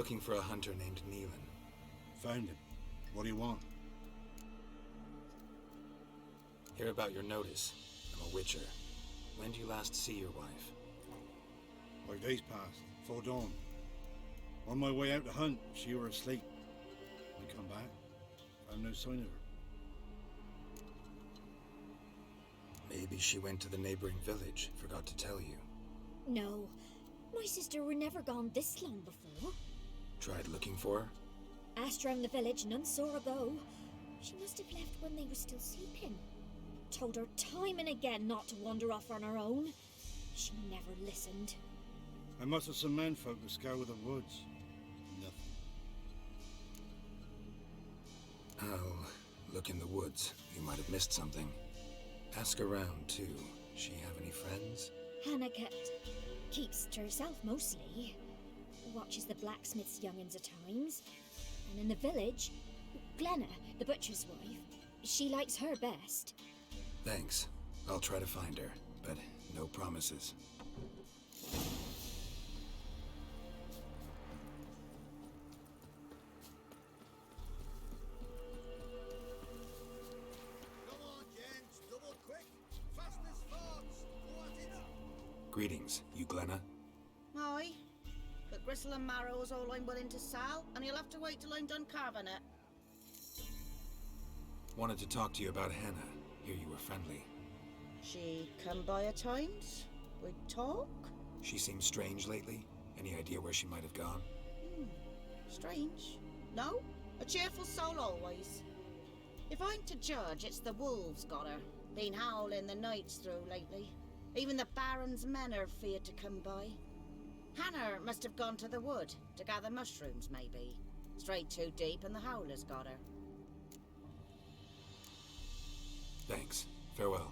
looking for a hunter named NİELLEN. Found him. What do you want? Hear about your notice. I'm a witcher. When did you last see your wife? 5 days passed, before dawn. On my way out to hunt, she were asleep. I come back, found no sign of her. Maybe she went to the neighboring village, forgot to tell you. No, my sister were never gone this long before. Tried looking for her? Asked round the village, none saw her go. She must have left when they were still sleeping. Told her time and again not to wander off on her own. She never listened. I mustered some menfolk to scour the woods. Nothing. I'll look in the woods. You might have missed something. Ask around, too. She have any friends? Hannah keeps to herself mostly. Watches the blacksmith's young'uns at times. And in the village, Glenna, the butcher's wife, she likes her best. Thanks. I'll try to find her, but no promises. Greetings, you Glenna? Aye, but gristle and marrow is all I'm willing to sell, and you'll have to wait till I'm done carving it. Wanted to talk to you about Hannah. Hear you were friendly. She come by at times. We'd talk. She seems strange lately. Any idea where she might have gone? Strange. No, a cheerful soul always. If I'm to judge, it's the wolves got her. Been howling the nights through lately. Even the Baron's men are feared to come by. Hannah must have gone to the wood to gather mushrooms, maybe. Strayed too deep and the howlers got her. Thanks. Farewell.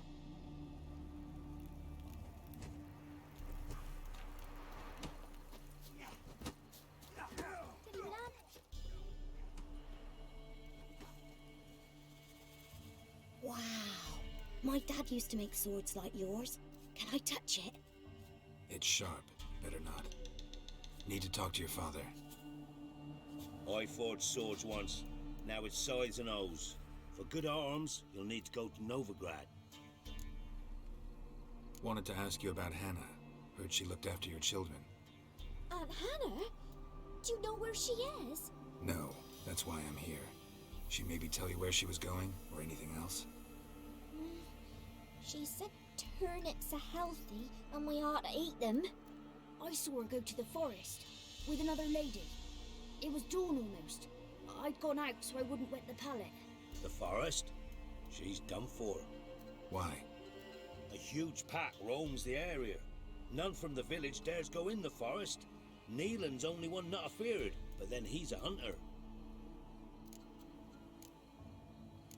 Wow. My dad used to make swords like yours. Can I touch it? It's sharp. Better not. Need to talk to your father. I forged swords once. Now it's size and O's. For good arms, you'll need to go to Novigrad. Wanted to ask you about Hannah. Heard she looked after your children. Aunt Hannah? Do you know where she is? No, that's why I'm here. She maybe tell you where she was going, or anything else? She said turnips are healthy and we ought to eat them. I saw her go to the forest with another lady. It was dawn almost. I'd gone out so I wouldn't wet the pallet. The forest? She's done for. Why? A huge pack roams the area. None from the village dares go in the forest. NİELLEN's only one not afeared, but then he's a hunter.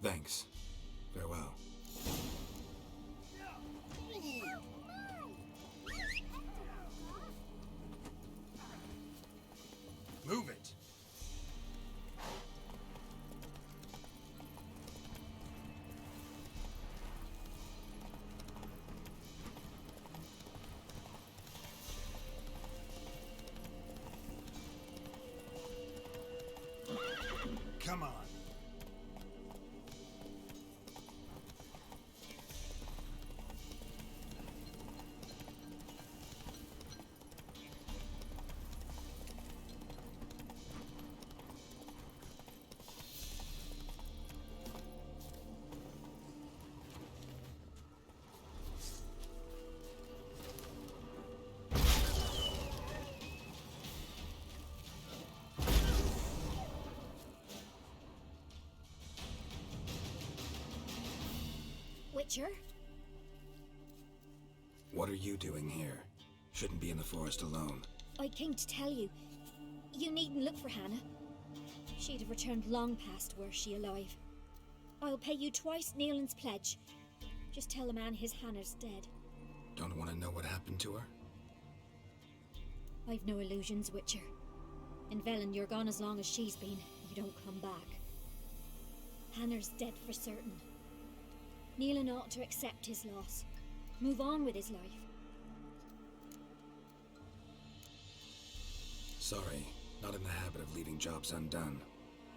Thanks. Farewell. Move it! Come on. Witcher? What are you doing here? Shouldn't be in the forest alone. I came to tell you. You needn't look for Hannah. She'd have returned long past were she alive. I'll pay you twice NİELLEN's pledge. Just tell the man his Hannah's dead. Don't want to know what happened to her? I've no illusions, Witcher. In Velen, you're gone as long as she's been. You don't come back. Hannah's dead for certain. NİELLEN ought to accept his loss. Move on with his life. Sorry, Not in the habit of leaving jobs undone.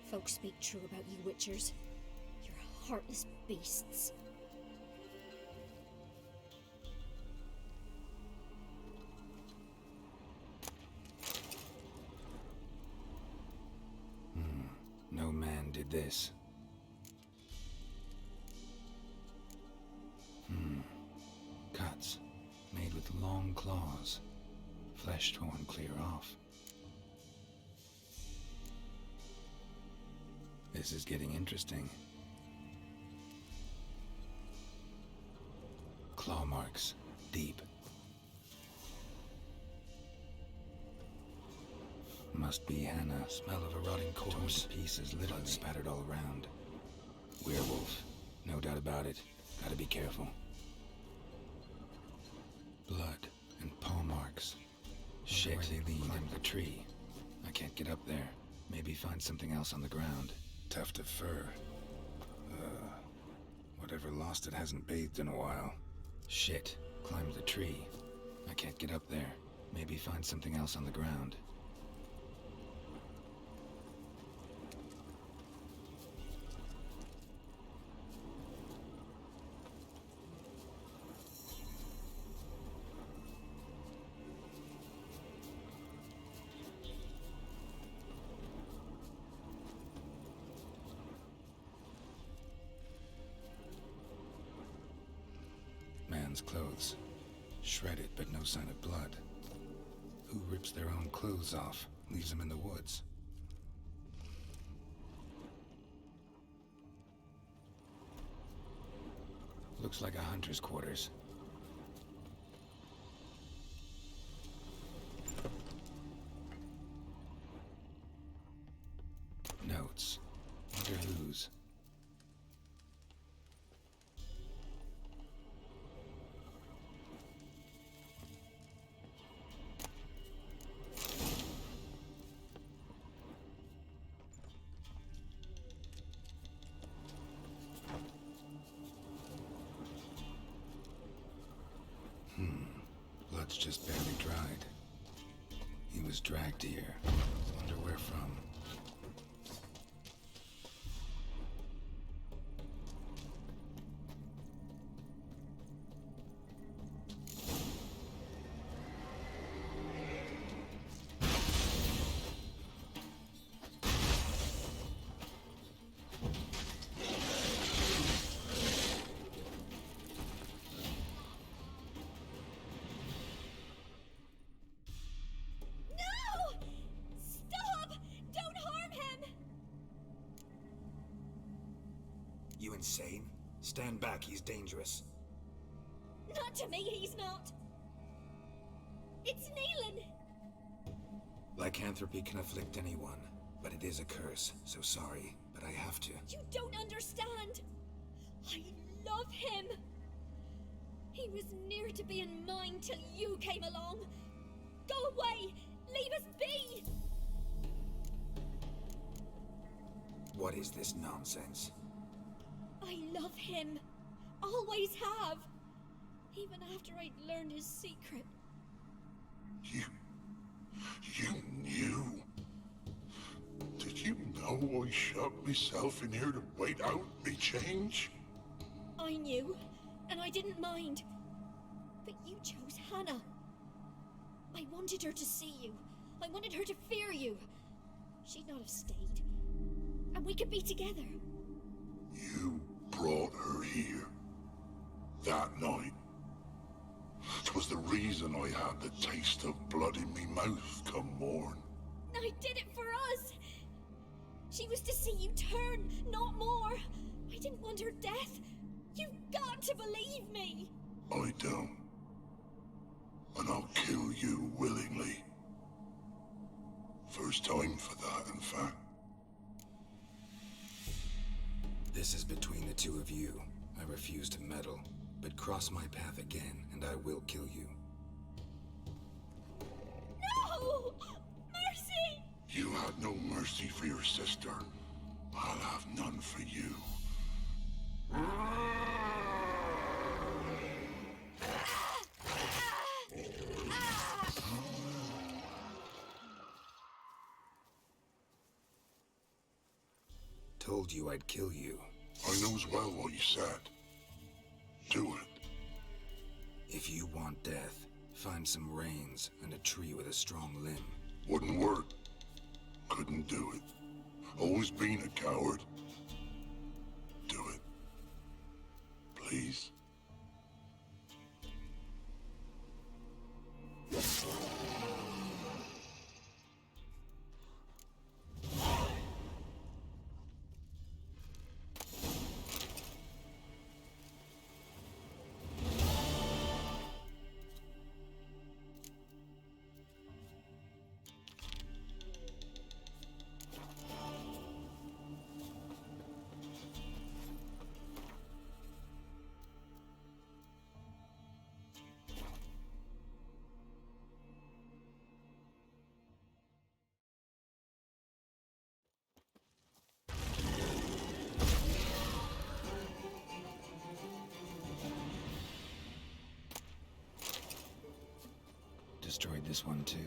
Folks speak true about you witchers. You're heartless beasts. No man did this. Cuts. Made with long claws. Flesh torn clear off. This is getting interesting. Claw marks. Deep. Must be Hannah. Smell of a rotting corpse. Torn to pieces, little spattered all around. Werewolf. No doubt about it. Gotta be careful. Blood and paw marks. Shit, they leaned into the tree. I can't get up there. Maybe find something else on the ground. Tuft of fur. Whatever lost it hasn't bathed in a while. Shit, climbed the tree. I can't get up there. Maybe find something else on the ground. Man's clothes. Shredded, but no sign of blood. Who rips their own clothes off, leaves them in the woods? Looks like a hunter's quarters. Notes. Wonder whose. Blood's just barely dried. He was dragged here. Wonder where from. You insane? Stand back, he's dangerous. Not to me, he's not. It's NİELLEN. Lycanthropy can afflict anyone, but it is a curse, so sorry, but I have to. You don't understand. I love him. He was near to being mine till you came along. Go away! Leave us be! What is this nonsense? I love him. Always have. Even after I'd learned his secret. You knew? Did you know I shut myself in here to wait out me change? I knew, and I didn't mind. But you chose Hannah. I wanted her to see you. I wanted her to fear you. She'd not have stayed. And we could be together. You brought her here. That night. 'Twas the reason I had the taste of blood in me mouth come morn. I did it for us. She was to see you turn, not more. I didn't want her death. You've got to believe me. I don't. And I'll kill you willingly. First time for that, in fact. This is between the two of you. I refuse to meddle, but cross my path again, and I will kill you. No! Mercy! You had no mercy for your sister. I'll have none for you. told you I'd kill you. I knows well what you said. Do it. If you want death, find some reins and a tree with a strong limb. Wouldn't work. Couldn't do it. Always been a coward. Do it. Please. Destroyed this one too.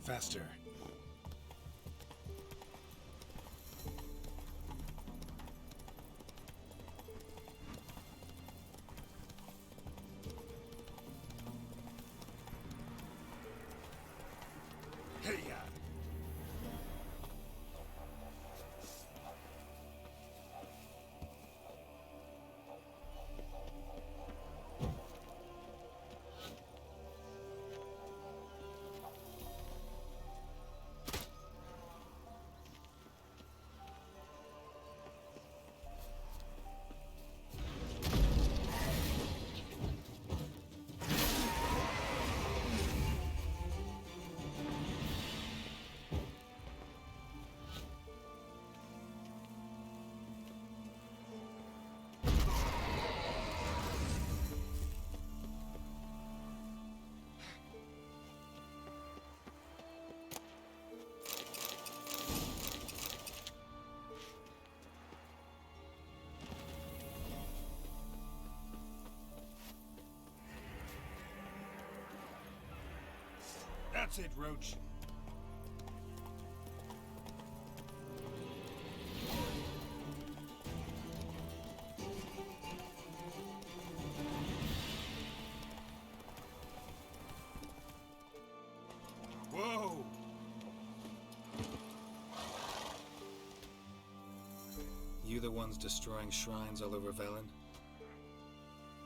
Faster. Hey-ya! That's it, Roach. Whoa! You the ones destroying shrines all over Velen?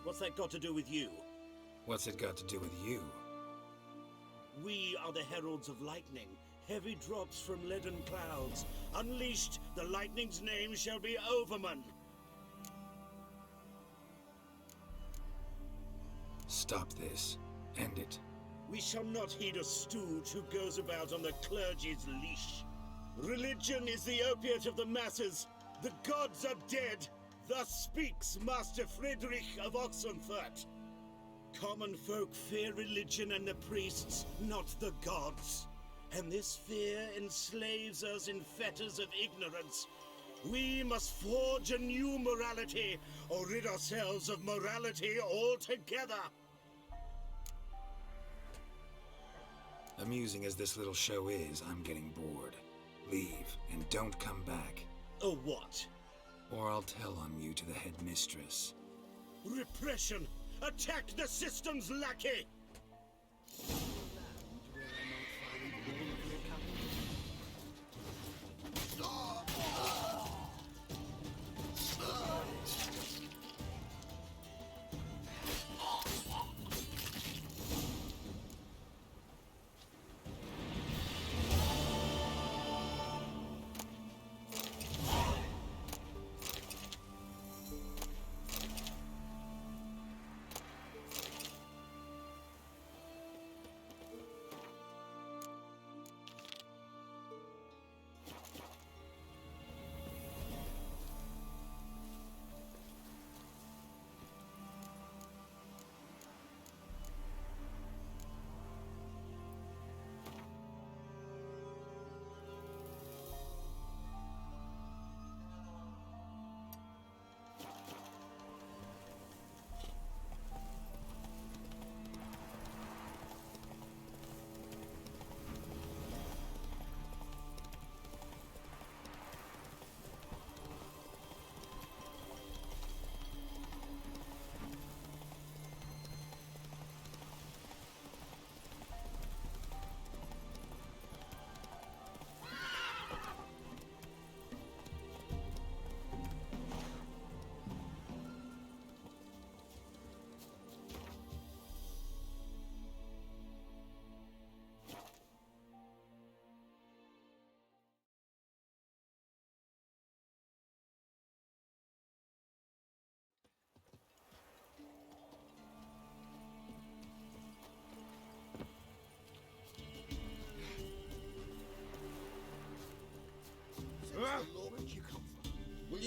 What's that got to do with you? What's it got to do with you? We are the heralds of lightning. Heavy drops from leaden clouds. Unleashed, the lightning's name shall be Overman. Stop this. End it. We shall not heed a stooge who goes about on the clergy's leash. Religion is the opiate of the masses. The gods are dead. Thus speaks Master Friedrich of Oxenfurt. Common folk fear religion and the priests, not the gods. And this fear enslaves us in fetters of ignorance. We must forge a new morality, or rid ourselves of morality altogether. Amusing as this little show is, I'm getting bored. Leave, and don't come back. Oh, what? Or I'll tell on you to the headmistress. Repression! Attack the system's lackey!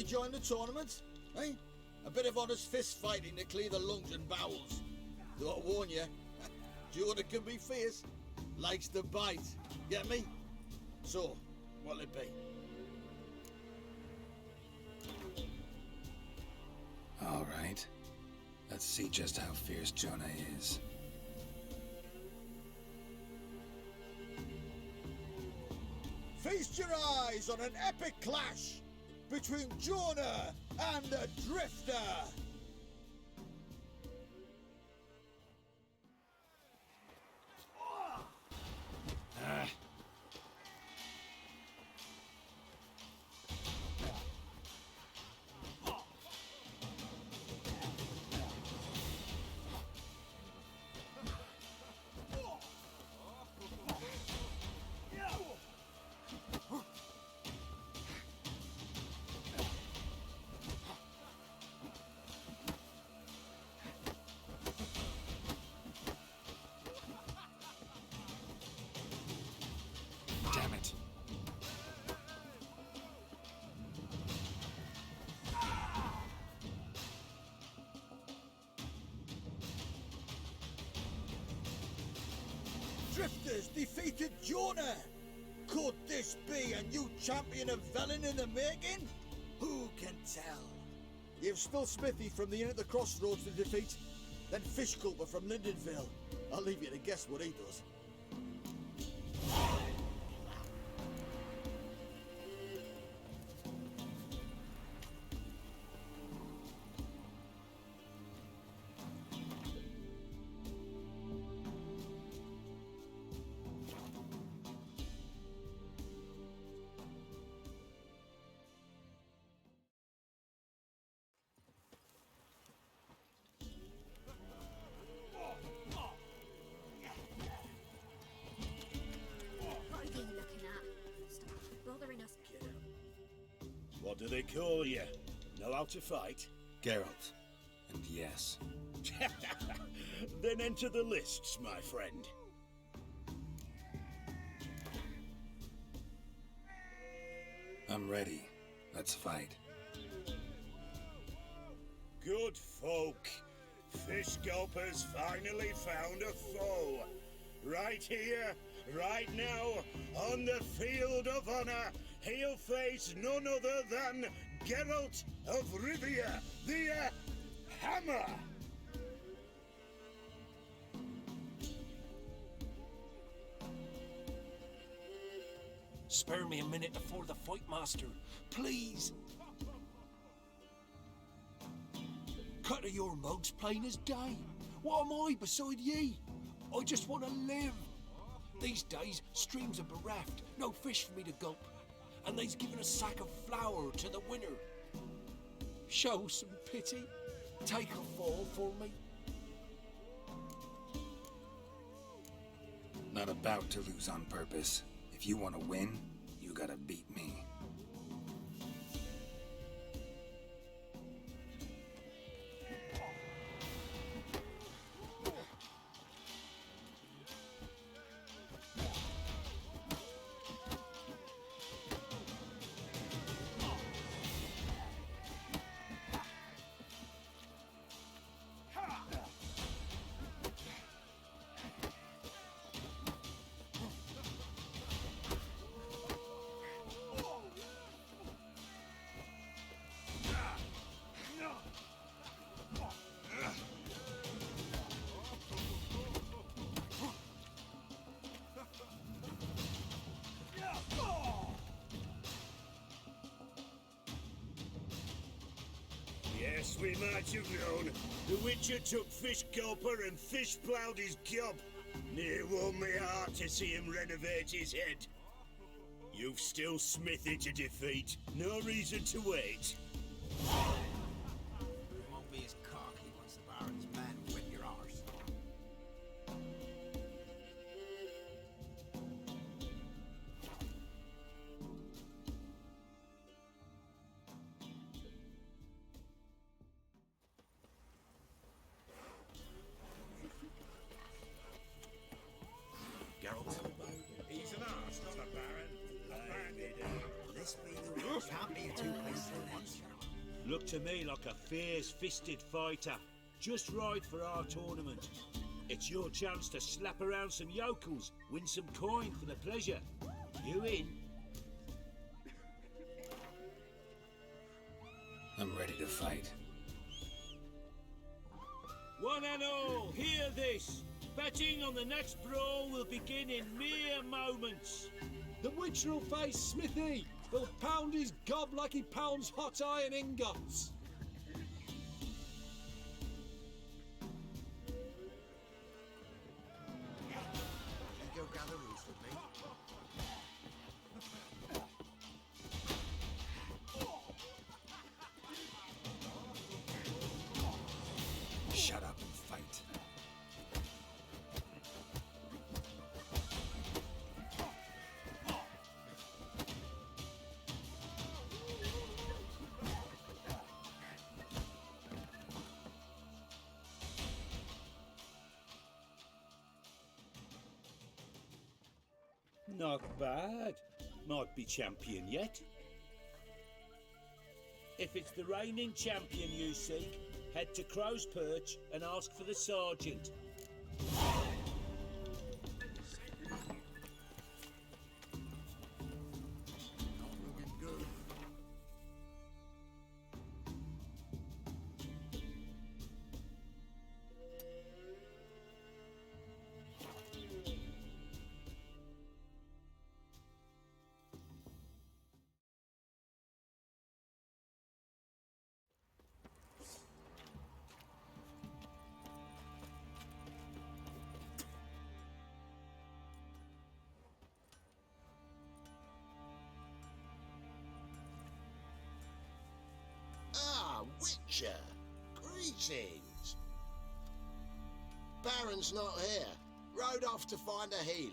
join the tournament? Eh? A bit of honest fist fighting to clear the lungs and bowels. Though I warn you, Jordan can be fierce. Likes to bite. Get me? So, what'll it be? All right. Let's see just how fierce Jonah is. Feast your eyes on an epic clash between Jonah and the Drifter. Damn it. Drifters defeated Jonah. Could this be a new champion of Velen in the making? Who can tell? You've still Smithy from the Inn at the Crossroads to defeat, then Fish Culper from Lindenville. I'll leave you to guess what he does. What are you looking at? Stop bothering us. What do they call you? Know how to fight? Geralt. And yes. Then enter the lists, my friend. I'm ready. Let's fight. Good folk. Fish Gulper's finally found a foe. Right here, right now, on the field of honor, he'll face none other than Geralt of Rivia, the Hammer. Spare me a minute before the fight, Master. Please. Cut of your mug's plain as day. What am I beside ye? I just want to live. These days, streams are bereft. No fish for me to gulp. And they's given a sack of flour to the winner. Show some pity. Take a fall for me. Not about to lose on purpose. If you want to win, you gotta beat me. Yes, we might have known. The Witcher took Fish Gulper and fish ploughed his gob. It warmed me heart to see him renovate his head. You've still Smithy to defeat. No reason to wait. You won't be as cocky once the Baron's men whip your arse. Geralt. He's an arse, not a Baron. A Baron. This be the can't be too pleased with that. Looked to me like a fierce-fisted fighter, just right for our tournament. It's your chance to slap around some yokels, win some coin for the pleasure. You in? I'm ready to fight. One and all, hear this. Betting on the next brawl will begin in mere moments. The Witcher will face Smithy. He'll pound his gob like he pounds hot iron ingots. You go gather roots with me. Shut up and fight. Not bad. Might be champion yet. If it's the reigning champion you seek, head to Crow's Perch and ask for the sergeant. Not looking good. Ah, Witcher. Greetings. Baron's not here. Rode off to find a healer.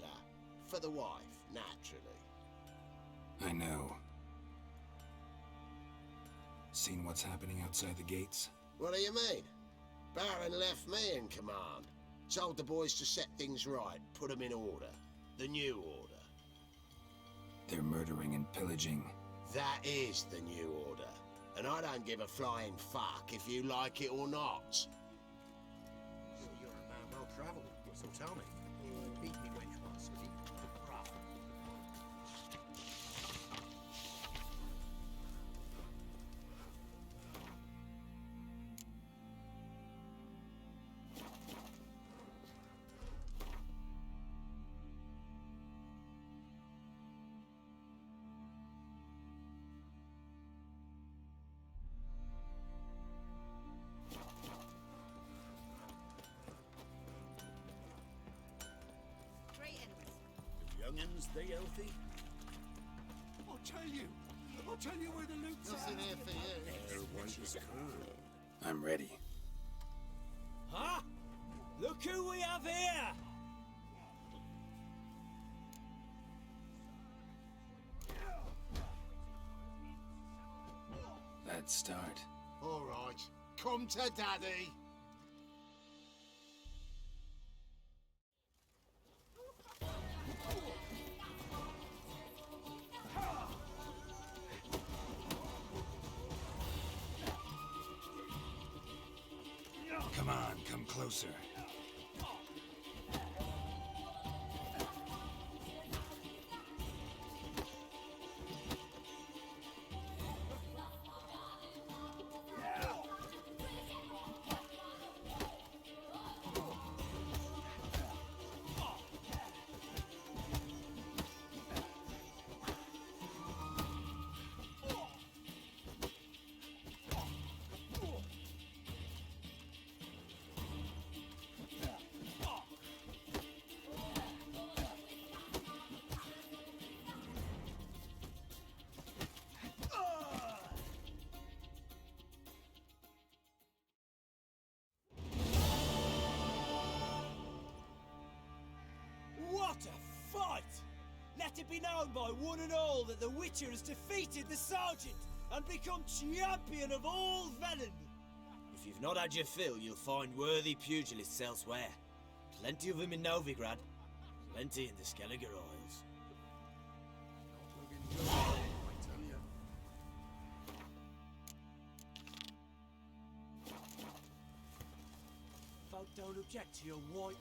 For the wife, naturally. I know. Seen what's happening outside the gates? What do you mean? Baron left me in command. Told the boys to set things right, put them in order. The new order. They're murdering and pillaging. That is the new order. And I don't give a flying fuck if you like it or not. So you're a man well travelled, so tell me. You beat me wench once, was he? Rough. Young'uns, they healthy? I'll tell you where the loot's Nothing here for you. I'm ready. Huh? Look who we have here! Let's start. All right, come to daddy. Come on, come closer. What a fight! Let it be known by one and all that the Witcher has defeated the Sergeant and become champion of all Velen. If you've not had your fill, you'll find worthy pugilists elsewhere. Plenty of them in Novigrad, plenty in the Skelliger Isles. Not looking good, I tell you. Don't object to your white